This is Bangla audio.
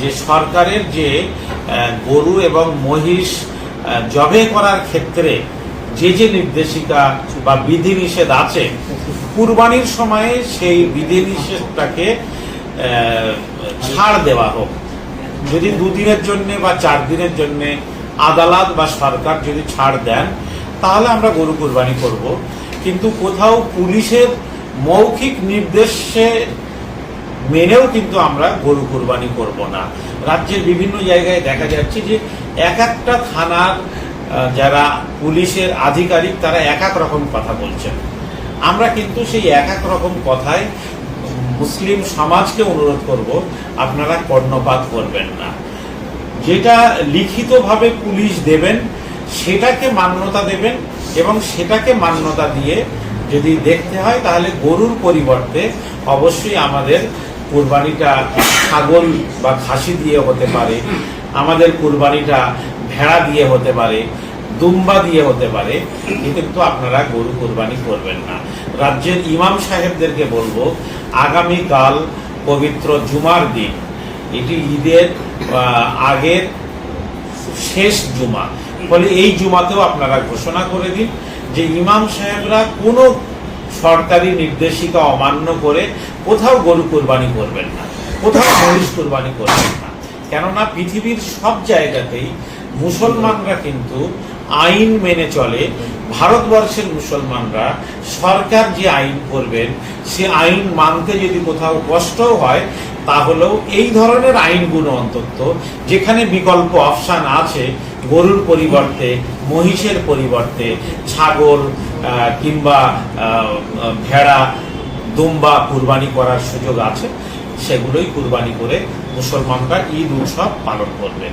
যে সরকারের যে গরু এবং মহিষ জবে করার ক্ষেত্রে যে নির্দেশিকা বা বিধিনিষেধ আছে, কুরবানির সময়ে সেই বিধিনিষেধটাকে ছাড় দেওয়া হোক। যদি 2 দিনের জন্য বা 4 দিনের জন্য আদালত বা সরকার যদি ছাড় দেন, তাহলে আমরা গরু কুরবানি করব। কিন্তু কোথাও পুলিশের মৌখিক নির্দেশে মেনেও কিন্তু আমরা গরু কুরবানি করব না। রাজ্যের বিভিন্ন জায়গায় দেখা যাচ্ছে যে এক একটা থানার যারা পুলিশের আধিকারিক তারা এক এক রকম কথা বলছেন। আমরা কিন্তু সেই এক এক রকম কথায় মুসলিম সমাজকে অনুরোধ করব, আপনারা কর্ণপাত করবেন না। যেটা লিখিতভাবে পুলিশ দেবেন সেটাকে মান্যতা দেবেন, এবং সেটাকে মান্যতা দিয়ে যদি দেখতে হয় তাহলে গরুর পরিবর্তে অবশ্যই আমাদের কুরবানিটা ছাগল বা খাসি দিয়ে হতে পারে, আমাদের কুরবানিটা ভেড়া দিয়ে হতে পারে, দুম্বা দিয়ে হতে পারে, কিন্তু আপনারা গরু কুরবানি করবেন না। রাজ্যের ইমাম সাহেবদেরকে বলবো, আগামীকাল পবিত্র জুমার দিন, এটি ঈদের আগের শেষ জুমা, ফলে এই জুমাতেও আপনারা ঘোষণা করে দিন যে ইমাম সাহেবরা কোনো সরকারি নির্দেশিকা অমান্য করে কোথাও গরু কুরবানি করবেন না, কোথাও মহিষ কুরবানি করবেন না। কেননা পৃথিবীর সব জায়গাতেই মুসলমানরা কিন্তু আইন মেনে চলে। ভারতবর্ষের মুসলমানরা সরকার যে আইন করবেন সে আইন মানতে যদি কোথাও কষ্টও হয়, তাহলেও এই ধরনের আইনগুলো অন্তত যেখানে বিকল্প অপশান আছে, গরুর পরিবর্তে মহিষের পরিবর্তে ছাগল কিংবা ভেড়া দুম্বা কুরবানি করার সুযোগ আছে, সেগুলোই কুরবানি করে মুসলমানরা ঈদ উৎসব পালন করবে।